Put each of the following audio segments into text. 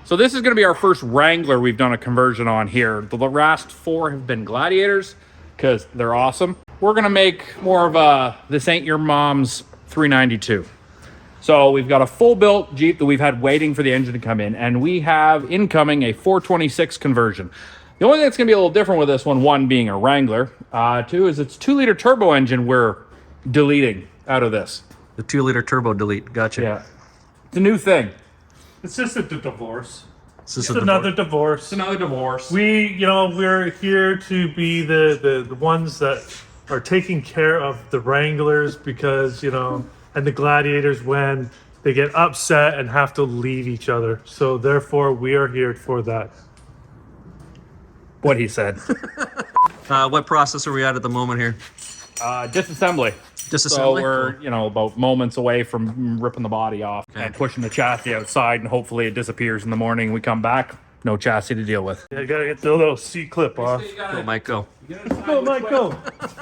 So this is going to be our first Wrangler we've done a conversion on here. The last 4 have been Gladiators because they're awesome. We're going to make more of a This Ain't Your Mom's 392. So we've got a full built Jeep that we've had waiting for the engine to come in, and we have incoming a 426 conversion. The only thing that's going to be a little different with this one being a Wrangler, 2 is it's 2-liter turbo engine we're deleting out of this. The 2-liter turbo delete. Gotcha. Yeah. It's a new thing. It's just a divorce. It's another divorce. It's another divorce. We're here to be the ones that are taking care of the Wranglers because, and the Gladiators when they get upset and have to leave each other. So therefore, we are here for that. What he said. What process are we at the moment here? Disassembly. Disassembly? So we're, about moments away from ripping the body off and pushing the chassis outside, and hopefully it disappears in the morning. We come back, no chassis to deal with. Yeah, you gotta get the little seat clip off. Go, Mike, go. Go, Mike, go.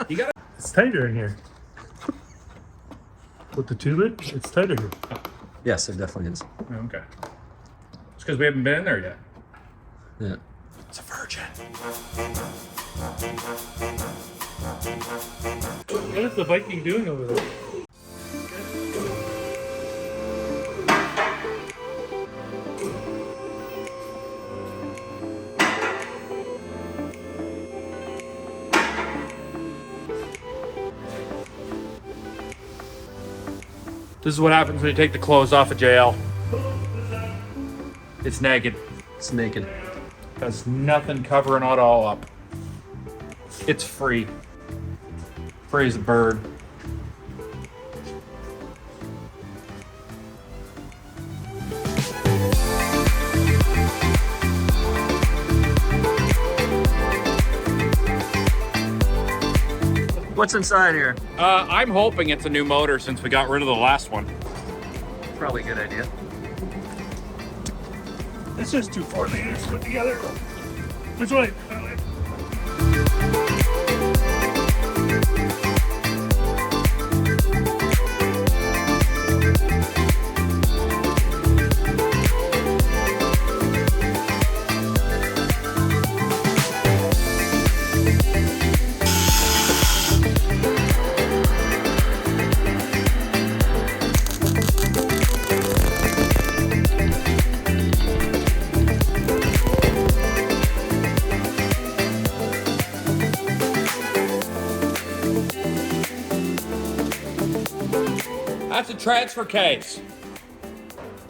You gotta... It's tighter in here. With the 2-lid, it's tighter here. Yes, it definitely is. Okay. It's because we haven't been in there yet. Yeah. It's a virgin. What is the Viking doing over there? This is what happens when you take the clothes off of jail. It's naked. It's naked. There's nothing covering it all up. It's free. Free as a bird. What's inside here? I'm hoping it's a new motor since we got rid of the last one. Probably a good idea. It's just 2 4-liters put together. Which way? That's a transfer case.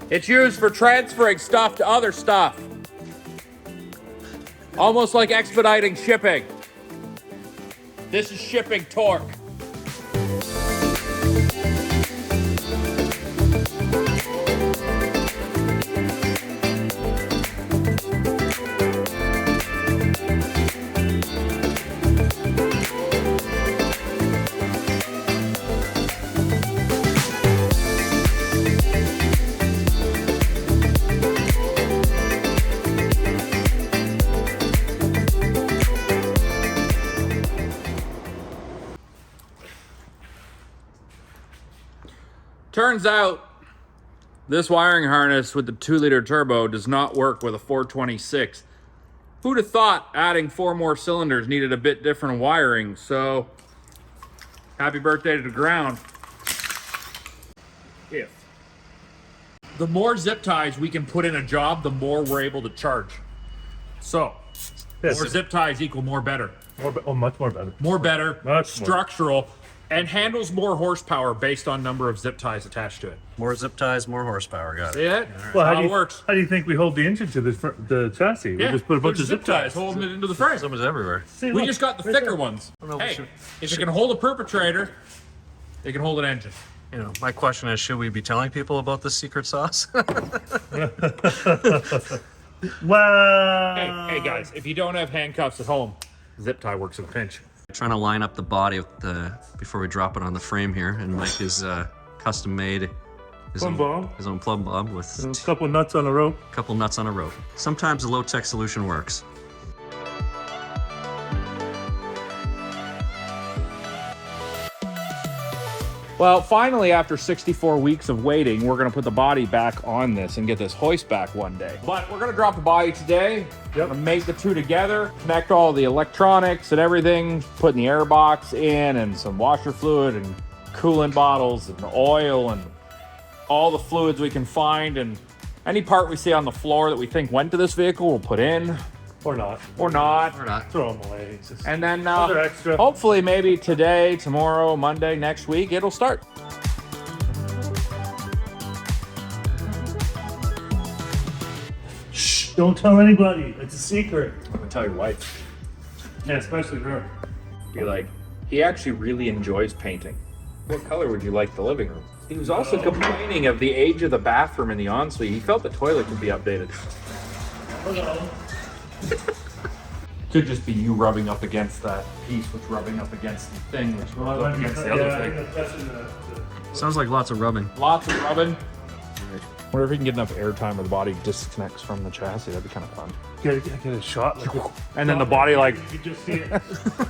It's used for transferring stuff to other stuff. Almost like expediting shipping. This is shipping torque. Turns out this wiring harness with the 2-liter turbo does not work with a 426. Who'd have thought adding 4 more cylinders needed a bit different wiring? So, happy birthday to the ground. If the more zip ties we can put in a job, the more we're able to charge. So, Yes. more zip ties equal more better. Much more better. More better, Much more. structural, and handles more horsepower based on number of zip ties attached to it. More zip ties, more horsepower. Got See it. it? Well, How it works. How do you think we hold the engine to the chassis? We just put a bunch of zip ties. holding it into the frame. Someone's everywhere. See, We look, just got the right thicker there. ones. know, we Hey, should- if it can hold a perpetrator, it can hold an engine. My question is, should we be telling people about this secret sauce? Wow. Hey guys, if you don't have handcuffs at home, zip tie works in a pinch. Trying to line up the body before we drop it on the frame here, and Mike is custom made his Plumb bob. own plumb bob with A couple nuts on a rope. a couple nuts on a rope. Sometimes a low-tech solution works. Well, finally, after 64 weeks of waiting, we're gonna put the body back on this and get this hoist back one day. But we're gonna drop the body today. Yep. Gonna make the two together, connect all the electronics and everything, putting the air box in and some washer fluid and coolant bottles and oil and all the fluids we can find, and any part we see on the floor that we think went to this vehicle, we'll put in. Or not. Or not. Or not. Throw them away. It's just And then other extra. hopefully maybe today, tomorrow, Monday, next week, it'll start. Shh, don't tell anybody. It's a secret. I'm gonna tell your wife. Yeah, especially her. Be like, he actually really enjoys painting. What color would you like the living room? He was also complaining of the age of the bathroom in the ensuite. He felt the toilet could be updated. Hello. Could just be you rubbing up against that piece, which rubbing up against the thing, which rubs up against the other thing. Sounds like lots of rubbing. Lots of rubbing. Wonder if we can get enough airtime where the body disconnects from the chassis. That'd be kind of fun. Get a shot. Like And then the body, like, you can just see it.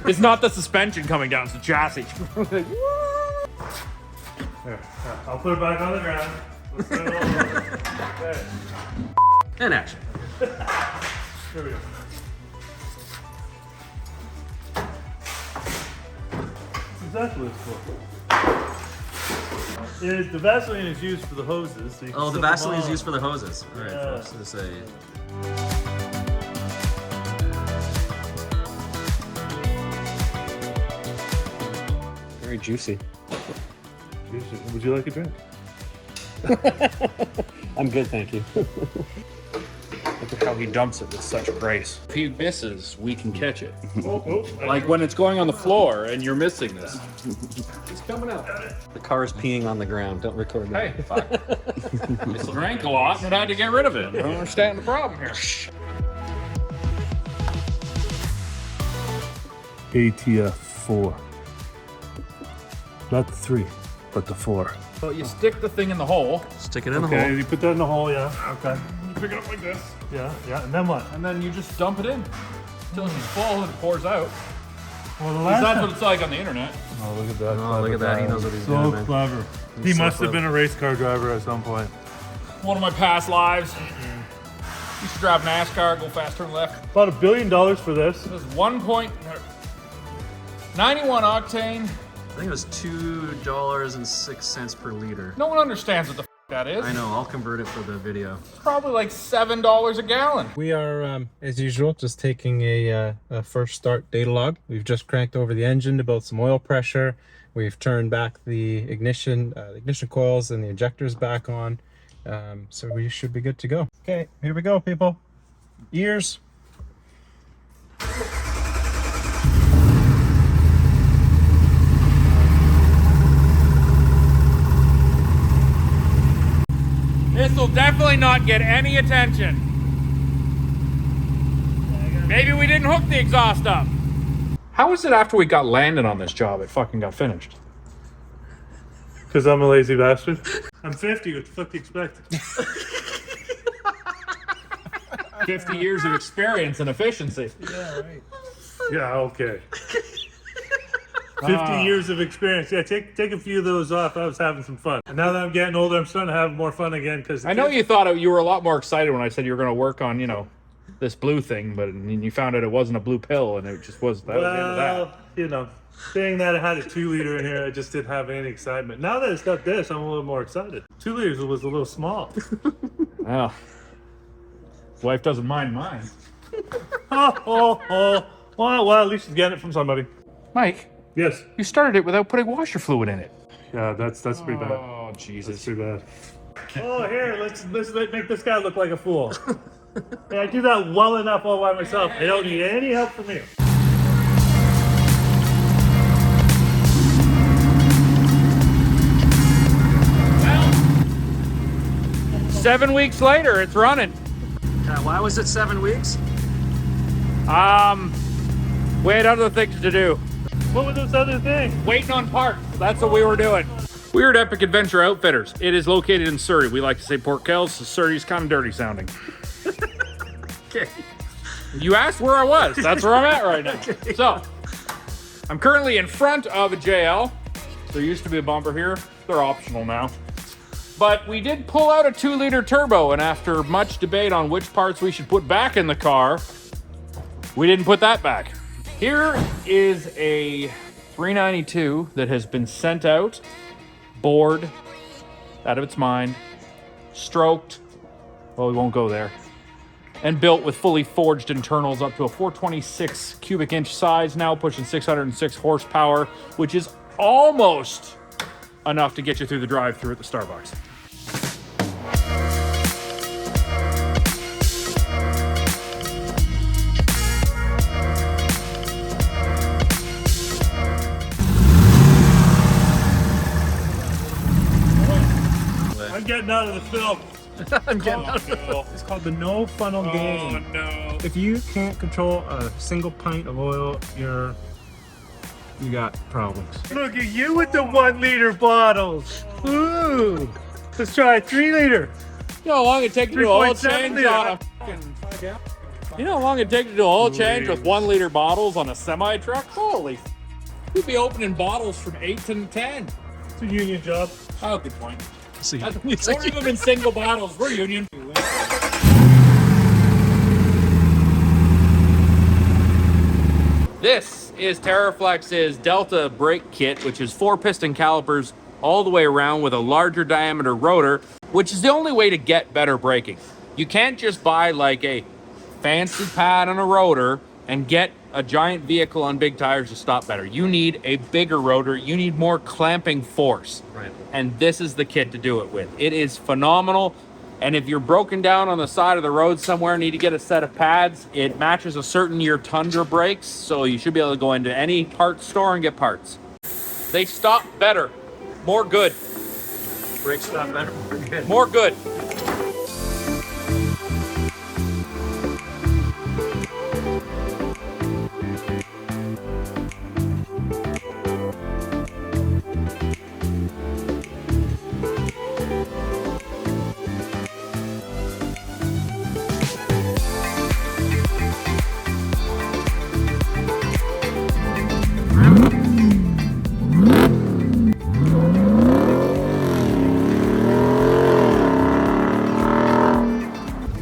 it's not the suspension coming down, it's the chassis. There, I'll put it back on the ground. Let's put it all over. Okay. And action. Here we go. Exactly what it's for. The Vaseline is used for the hoses. So you can Oh, the slip them Vaseline is on. used for the hoses. All right, Yeah. folks. This is a very juicy. Would you like a drink? I'm good, thank you. Look at how he dumps it with such grace. If he misses, we can catch it. Oh, Like when it's going on the floor and you're missing this. He's coming out. The car is peeing on the ground. Don't record that. Hey, fuck. It's drank a lot and had to get rid of it. I don't understand the problem here. ATF4. Not the 3, but the 4. So you stick the thing in the hole. Stick it in the Okay, hole. you put that in the hole, yeah. Okay. You pick it up like this. Yeah, and then what? And then you just dump it in until it's full and it pours out. Well, the 'Cause last that's time. what it's like on the internet. Oh, look at that. Oh, look at that. He knows what he's So doing, man. clever. He He's so must have clever. been a race car driver at some point. One of my past lives. Used to drive NASCAR, go fast turn left. About $1 billion for this. It was 1.91 octane. I think it was $2.06 per liter. No one understands what the that is. I know. I'll convert it for the video. It's probably like $7 a gallon. We are, as usual, just taking a first start data log. We've just cranked over the engine to build some oil pressure. We've turned back the ignition coils and the injectors back on. So we should be good to go. Okay, here we go, people. Ears. This will definitely not get any attention. Maybe we didn't hook the exhaust up. How is it after we got landed on this job, it fucking got finished? Because I'm a lazy bastard. I'm 50, what the fuck do you expect? 50 years of experience and efficiency. Yeah, okay. 50 years of experience. Yeah, take a few of those off. I was having some fun. And now that I'm getting older, I'm starting to have more fun again. Because I know you thought you were a lot more excited when I said you were going to work on, this blue thing, but you found out it wasn't a blue pill, and it just was. That was the end of that. Saying that I had a 2-liter in here, I just didn't have any excitement. Now that it's got this, I'm a little more excited. 2 liters was a little small. Well, wife doesn't mind mine. Well, at least she's getting it from somebody. Mike, Yes. you started it without putting washer fluid in it. Yeah, that's pretty bad. Oh, That's Jesus. pretty bad. Oh, here, let's make this guy look like a fool. Hey, I do that well enough all by myself. I don't need any help from you. Well, 7 weeks later, it's running. Why was it 7 weeks? We had other things to do. What was this other thing? Waiting on parts. That's what we were doing. We're at Epic Adventure Outfitters. It is located in Surrey. We like to say Port Kells. Surrey's kind of dirty sounding. Okay. You asked where I was. That's where I'm at right now. So, I'm currently in front of a JL. There used to be a bumper here. They're optional now. But we did pull out a 2-liter turbo, and after much debate on which parts we should put back in the car, we didn't put that back. Here is a 392 that has been sent out, bored, out of its mind, stroked, well, we won't go there, and built with fully forged internals up to a 426 cubic inch size, now pushing 606 horsepower, which is almost enough to get you through the drive-thru at the Starbucks. I'm getting out of the film. I'm getting out of the film. It's called the no funnel game. Oh no. If you can't control a single pint of oil, you got problems. Look at you with the 1-liter bottles. Ooh. Let's try a 3-liter. You know how long it takes to do a oil 3.7 change liter. on a fucking... You know how long it takes to do an oil change with 1-liter bottles on a semi-truck? Holy you'd be opening bottles from 8 to 10. It's a union job. Oh, good point. See, That's one of them in single bottles. We're union. This is Teraflex's Delta Brake Kit, which is 4 piston calipers all the way around with a larger diameter rotor, which is the only way to get better braking. You can't just buy like a fancy pad and a rotor and get a giant vehicle on big tires to stop better. You need a bigger rotor. You need more clamping force. Right. And this is the kit to do it with. It is phenomenal. And if you're broken down on the side of the road somewhere, need to get a set of pads, it matches a certain year Tundra brakes, so you should be able to go into any parts store and get parts. They stop better. More good. brakes stop better. We're good. More good.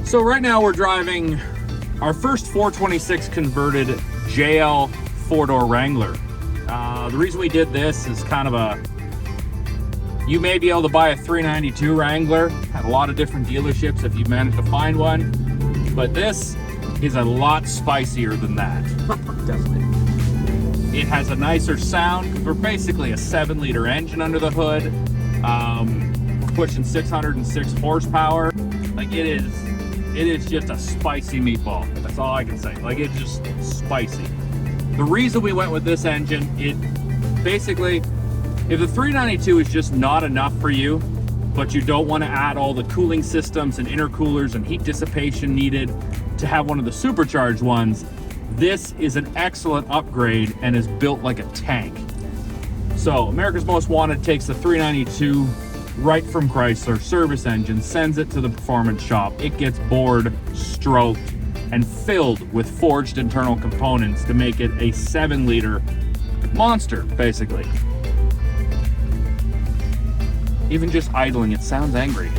So right now we're driving our first 426 converted JL 4-door Wrangler. The reason we did this is kind of a, you may be able to buy a 392 Wrangler at a lot of different dealerships if you manage to find one, but this is a lot spicier than that. Definitely. It has a nicer sound. We're basically a 7-liter engine under the hood, pushing 606 horsepower. Like it is just a spicy meatball. That's all I can say. Like it's just spicy. The reason we went with this engine, it basically, if the 392 is just not enough for you, but you don't want to add all the cooling systems and intercoolers and heat dissipation needed to have one of the supercharged ones, this is an excellent upgrade and is built like a tank. So America's Most Wanted takes the 392 right from Chrysler, service engine, sends it to the performance shop. It gets bored, stroked, and filled with forged internal components to make it a 7-liter monster, basically. Even just idling, it sounds angry.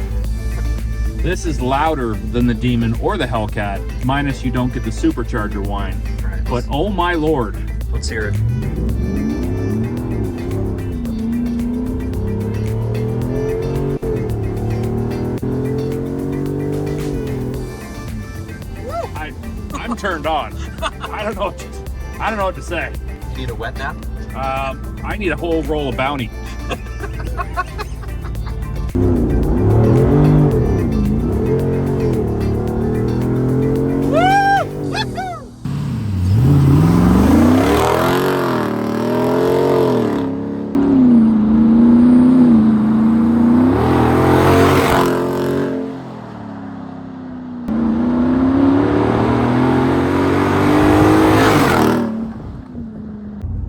This is louder than the Demon or the Hellcat, minus you don't get the supercharger whine. Right. But oh my lord. Let's hear it. I'm turned on. I don't know what to say. You need a wet nap? I need a whole roll of Bounty.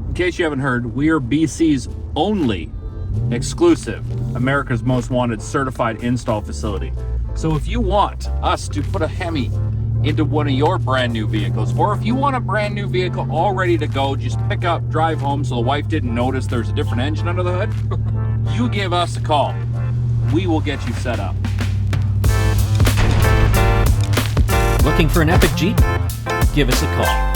In case you haven't heard, we are BC's only exclusive America's Most Wanted certified install facility. So if you want us to put a HEMI into one of your brand new vehicles. Or if you want a brand new vehicle all ready to go, just pick up, drive home so the wife didn't notice there's a different engine under the hood, you give us a call. We will get you set up. Looking for an epic Jeep? Give us a call.